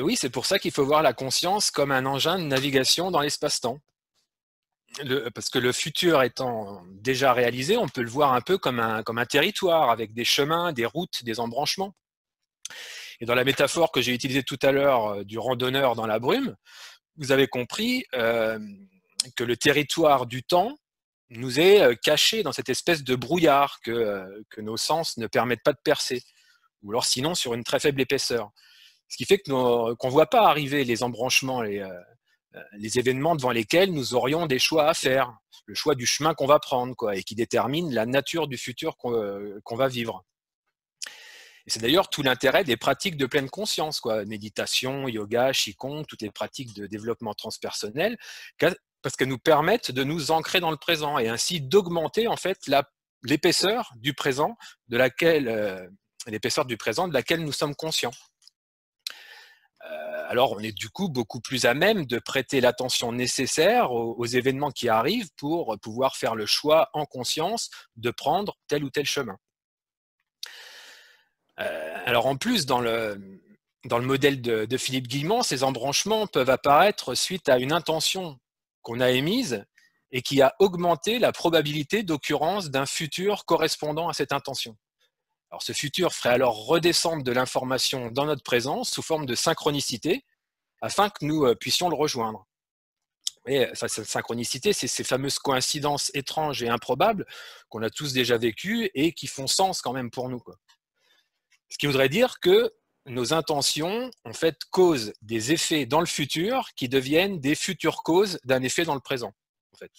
Oui, c'est pour ça qu'il faut voir la conscience comme un engin de navigation dans l'espace-temps. Parce que le futur étant déjà réalisé, on peut le voir un peu comme un territoire, avec des chemins, des routes, des embranchements. Et dans la métaphore que j'ai utilisée tout à l'heure du randonneur dans la brume, vous avez compris que le territoire du temps nous est caché dans cette espèce de brouillard que nos sens ne permettent pas de percer, ou alors sinon sur une très faible épaisseur. Ce qui fait qu'on ne voit pas arriver les embranchements, les événements devant lesquels nous aurions des choix à faire, le choix du chemin qu'on va prendre, quoi, et qui détermine la nature du futur qu'on va vivre. Et c'est d'ailleurs tout l'intérêt des pratiques de pleine conscience, quoi, méditation, yoga, qigong, toutes les pratiques de développement transpersonnel, parce qu'elles nous permettent de nous ancrer dans le présent et ainsi d'augmenter en fait l'épaisseur du présent de laquelle nous sommes conscients. Alors on est du coup beaucoup plus à même de prêter l'attention nécessaire aux événements qui arrivent pour pouvoir faire le choix en conscience de prendre tel ou tel chemin. Alors en plus, dans le modèle de Philippe Guillemont, ces embranchements peuvent apparaître suite à une intention qu'on a émise et qui a augmenté la probabilité d'occurrence d'un futur correspondant à cette intention. Alors ce futur ferait alors redescendre de l'information dans notre présence sous forme de synchronicité afin que nous puissions le rejoindre. Et cette synchronicité, c'est ces fameuses coïncidences étranges et improbables qu'on a tous déjà vécues et qui font sens quand même pour nous, quoi. Ce qui voudrait dire que nos intentions, en fait, causent des effets dans le futur qui deviennent des futures causes d'un effet dans le présent, en fait.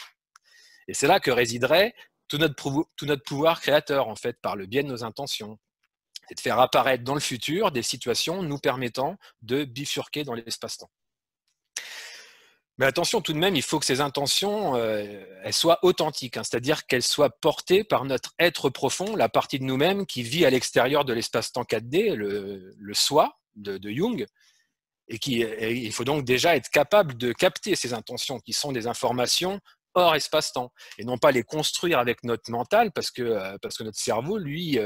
Et c'est là que résiderait tout notre pouvoir créateur, en fait, par le biais de nos intentions. C'est de faire apparaître dans le futur des situations nous permettant de bifurquer dans l'espace-temps. Mais attention tout de même, il faut que ces intentions elles soient authentiques, hein, c'est-à-dire qu'elles soient portées par notre être profond, la partie de nous-mêmes qui vit à l'extérieur de l'espace-temps 4D, le soi de Jung, et il faut donc déjà être capable de capter ces intentions qui sont des informations hors espace-temps, et non pas les construire avec notre mental, parce que notre cerveau, lui,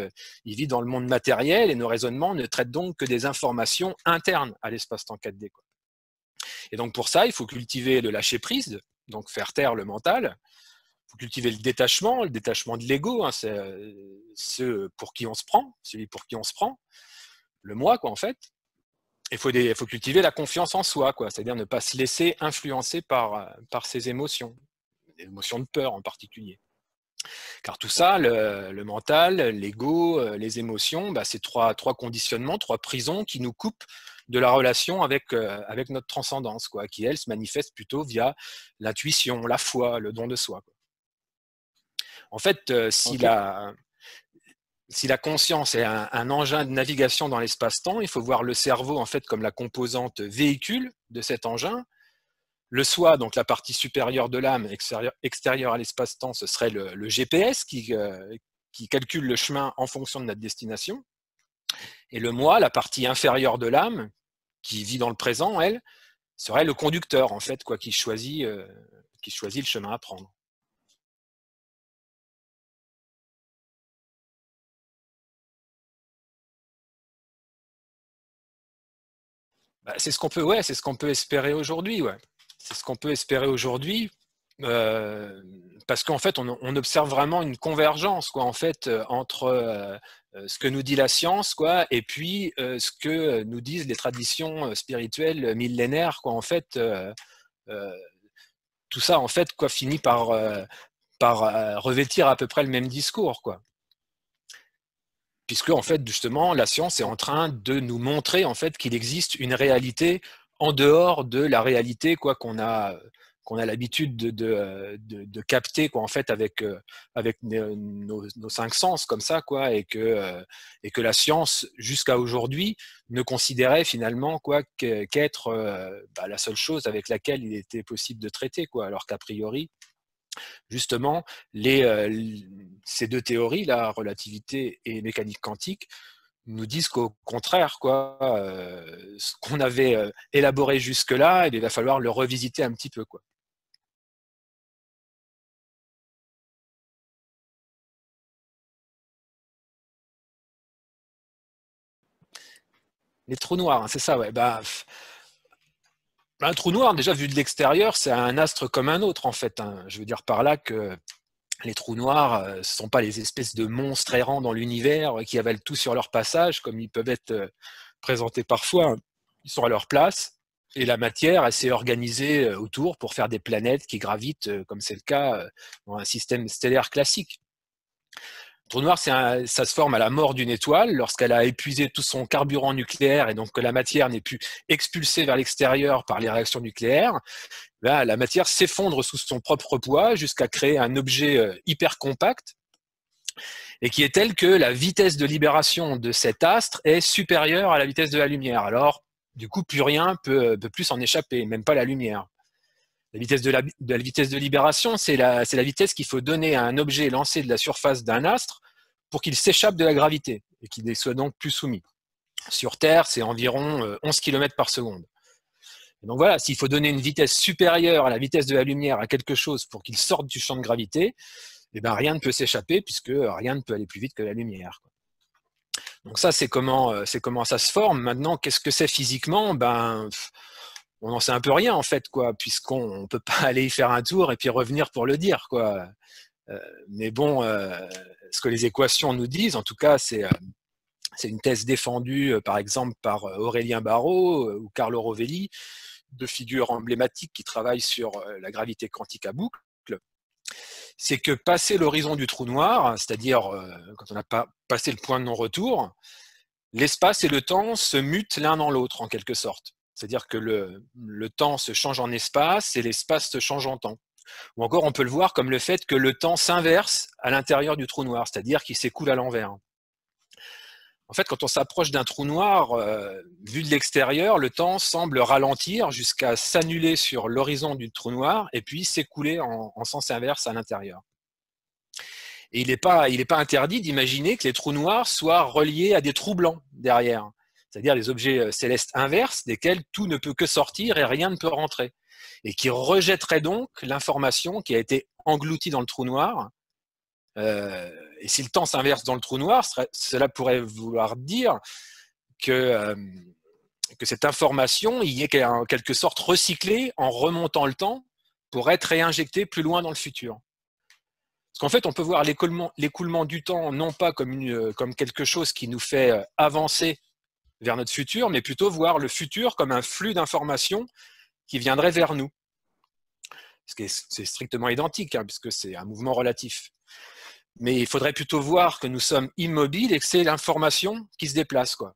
il vit dans le monde matériel, et nos raisonnements ne traitent donc que des informations internes à l'espace-temps 4D, quoi. Et donc pour ça, il faut cultiver le lâcher-prise, donc faire taire le mental. Il faut cultiver le détachement de l'ego, hein, c'est celui pour qui on se prend, le moi, quoi, en fait. Il faut cultiver la confiance en soi, quoi, c'est-à-dire ne pas se laisser influencer par ses émotions, les émotions de peur en particulier. Car tout ça, le mental, l'ego, les émotions, c'est trois conditionnements, trois prisons qui nous coupent de la relation avec notre transcendance, quoi, qui, elle, se manifeste plutôt via l'intuition, la foi, le don de soi, quoi. En fait, si la conscience est un engin de navigation dans l'espace-temps, il faut voir le cerveau en fait comme la composante véhicule de cet engin. Le soi, donc la partie supérieure de l'âme, extérieure à l'espace-temps, ce serait le GPS qui calcule le chemin en fonction de notre destination. Et le moi, la partie inférieure de l'âme, qui vit dans le présent, elle, serait le conducteur, en fait, quoi, qui choisit le chemin à prendre. C'est ce qu'on peut espérer aujourd'hui, ouais. C'est ce qu'on peut espérer aujourd'hui, parce qu'en fait, on observe vraiment une convergence, quoi, en fait, entre ce que nous dit la science, quoi, et puis ce que nous disent les traditions spirituelles millénaires, quoi. En fait, tout ça, en fait, quoi, finit par revêtir à peu près le même discours, quoi. Puisque, en fait, justement, la science est en train de nous montrer, en fait, qu'il existe une réalité en dehors de la réalité, quoi, qu'on a l'habitude de capter, quoi, en fait, avec nos cinq sens, comme ça, quoi, et que la science, jusqu'à aujourd'hui, ne considérait finalement, quoi, qu'être la seule chose avec laquelle il était possible de traiter, quoi, alors qu'a priori, justement, ces deux théories, la relativité et mécanique quantique, nous disent qu'au contraire, quoi, ce qu'on avait élaboré jusque-là, il va falloir le revisiter un petit peu, quoi. Les trous noirs, hein, c'est ça, ouais. Bah, un trou noir, déjà vu de l'extérieur, c'est un astre comme un autre, en fait, hein. Je veux dire par là que les trous noirs, ce ne sont pas les espèces de monstres errants dans l'univers qui avalent tout sur leur passage, comme ils peuvent être présentés parfois. Ils sont à leur place, et la matière, elle s'est organisée autour pour faire des planètes qui gravitent, comme c'est le cas dans un système stellaire classique. Le trou noir, ça se forme à la mort d'une étoile, lorsqu'elle a épuisé tout son carburant nucléaire, et donc que la matière n'est plus expulsée vers l'extérieur par les réactions nucléaires. Là, la matière s'effondre sous son propre poids jusqu'à créer un objet hyper compact et qui est tel que la vitesse de libération de cet astre est supérieure à la vitesse de la lumière. Alors, du coup, plus rien peut plus s'en échapper, même pas la lumière. La vitesse de la vitesse de libération, c'est la vitesse qu'il faut donner à un objet lancé de la surface d'un astre pour qu'il s'échappe de la gravité et qu'il ne soit donc plus soumis. Sur Terre, c'est environ 11 km par seconde. Donc voilà, s'il faut donner une vitesse supérieure à la vitesse de la lumière à quelque chose pour qu'il sorte du champ de gravité, eh ben rien ne peut s'échapper puisque rien ne peut aller plus vite que la lumière. Donc ça, c'est comment ça se forme. Maintenant, qu'est-ce que c'est physiquement? Ben, on n'en sait un peu rien en fait, quoi, puisqu'on ne peut pas aller y faire un tour et puis revenir pour le dire, quoi. Mais bon, ce que les équations nous disent, en tout cas, c'est une thèse défendue, par exemple, par Aurélien Barraud ou Carlo Rovelli, deux figures emblématiques qui travaillent sur la gravité quantique à boucle, c'est que passer l'horizon du trou noir, c'est-à-dire quand on n'a pas passé le point de non-retour, l'espace et le temps se mutent l'un dans l'autre en quelque sorte. C'est-à-dire que le temps se change en espace et l'espace se change en temps. Ou encore, on peut le voir comme le fait que le temps s'inverse à l'intérieur du trou noir, c'est-à-dire qu'il s'écoule à l'envers. En fait, quand on s'approche d'un trou noir, vu de l'extérieur, le temps semble ralentir jusqu'à s'annuler sur l'horizon du trou noir et puis s'écouler en sens inverse à l'intérieur. Et il n'est pas interdit d'imaginer que les trous noirs soient reliés à des trous blancs derrière, c'est-à-dire des objets célestes inverses desquels tout ne peut que sortir et rien ne peut rentrer, et qui rejetteraient donc l'information qui a été engloutie dans le trou noir. Et si le temps s'inverse dans le trou noir, cela pourrait vouloir dire que cette information y est en quelque sorte recyclée en remontant le temps pour être réinjectée plus loin dans le futur. Parce qu'en fait, on peut voir l'écoulement du temps non pas comme quelque chose qui nous fait avancer vers notre futur, mais plutôt voir le futur comme un flux d'informations qui viendrait vers nous. C'est strictement identique, hein, puisque c'est un mouvement relatif. Mais il faudrait plutôt voir que nous sommes immobiles et que c'est l'information qui se déplace, quoi.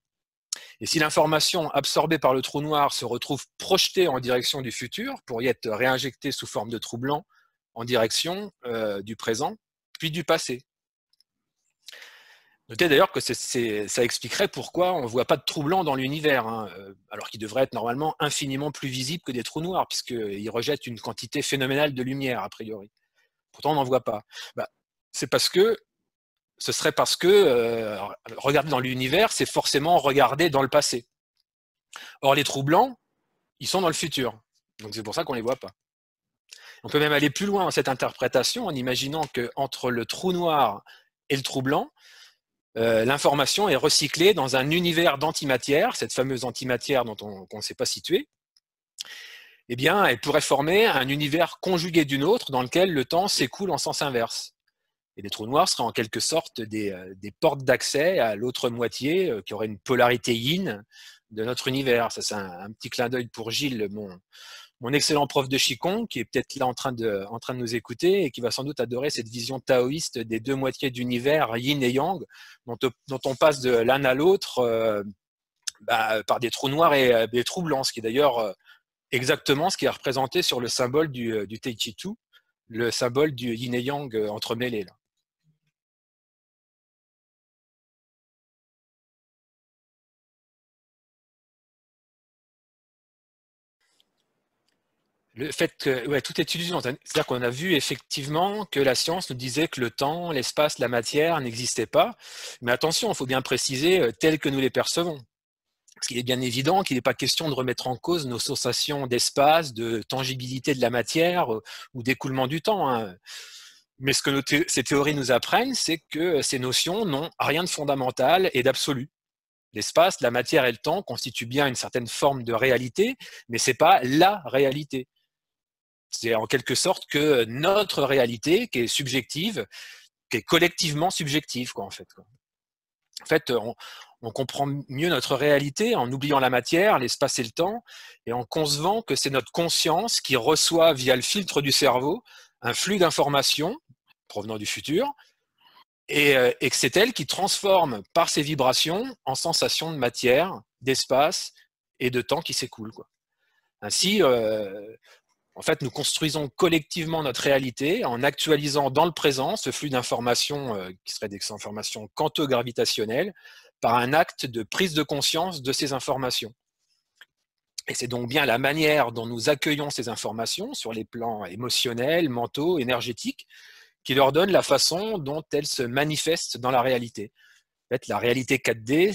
Et si l'information absorbée par le trou noir se retrouve projetée en direction du futur pour y être réinjectée sous forme de trou blanc en direction du présent, puis du passé. Notez d'ailleurs que ça expliquerait pourquoi on ne voit pas de trous blancs dans l'univers, hein, alors qu'ils devraient être normalement infiniment plus visibles que des trous noirs, puisqu'ils rejettent une quantité phénoménale de lumière, a priori. Pourtant, on n'en voit pas. Bah, ce serait parce que regarder dans l'univers, c'est forcément regarder dans le passé. Or, les trous blancs, ils sont dans le futur. Donc c'est pour ça qu'on ne les voit pas. On peut même aller plus loin dans cette interprétation en imaginant qu'entre le trou noir et le trou blanc, l'information est recyclée dans un univers d'antimatière, cette fameuse antimatière dont on ne sait pas situer. Eh bien, elle pourrait former un univers conjugué d'une autre dans lequel le temps s'écoule en sens inverse. Et les trous noirs seraient en quelque sorte des portes d'accès à l'autre moitié qui aurait une polarité yin de notre univers. Ça, c'est un petit clin d'œil pour Gilles, mon excellent prof de Qigong, qui est peut-être là en train de nous écouter et qui va sans doute adorer cette vision taoïste des deux moitiés d'univers, yin et yang, dont on passe de l'un à l'autre par des trous noirs et des trous blancs, ce qui est d'ailleurs exactement ce qui est représenté sur le symbole du Tai Chi Tu, le symbole du yin et yang entremêlés, là. Le fait que ouais, tout est illusion. C'est-à-dire qu'on a vu effectivement que la science nous disait que le temps, l'espace, la matière n'existaient pas. Mais attention, il faut bien préciser tels que nous les percevons. Parce qu'il est bien évident qu'il n'est pas question de remettre en cause nos sensations d'espace, de tangibilité de la matière ou d'écoulement du temps, hein. Mais ce que ces théories nous apprennent, c'est que ces notions n'ont rien de fondamental et d'absolu. L'espace, la matière et le temps constituent bien une certaine forme de réalité, mais ce n'est pas la réalité. C'est en quelque sorte que notre réalité, qui est subjective, qui est collectivement subjective, quoi, en fait. En fait, on comprend mieux notre réalité en oubliant la matière, l'espace et le temps, et en concevant que c'est notre conscience qui reçoit via le filtre du cerveau un flux d'informations provenant du futur, et que c'est elle qui transforme par ses vibrations en sensations de matière, d'espace et de temps qui s'écoulent. Ainsi, en fait, nous construisons collectivement notre réalité en actualisant dans le présent ce flux d'informations qui serait des informations quanto-gravitationnelles par un acte de prise de conscience de ces informations. Et c'est donc bien la manière dont nous accueillons ces informations sur les plans émotionnels, mentaux, énergétiques, qui leur donne la façon dont elles se manifestent dans la réalité. En fait, la réalité 4D,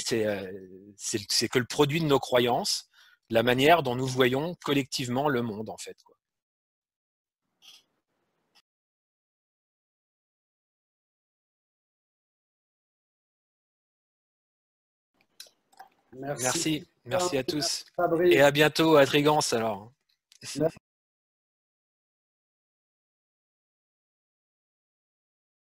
c'est que le produit de nos croyances, la manière dont nous voyons collectivement le monde, en fait, quoi. Merci. Merci, merci à tous. Et Fabrice. à bientôt à Trigance alors.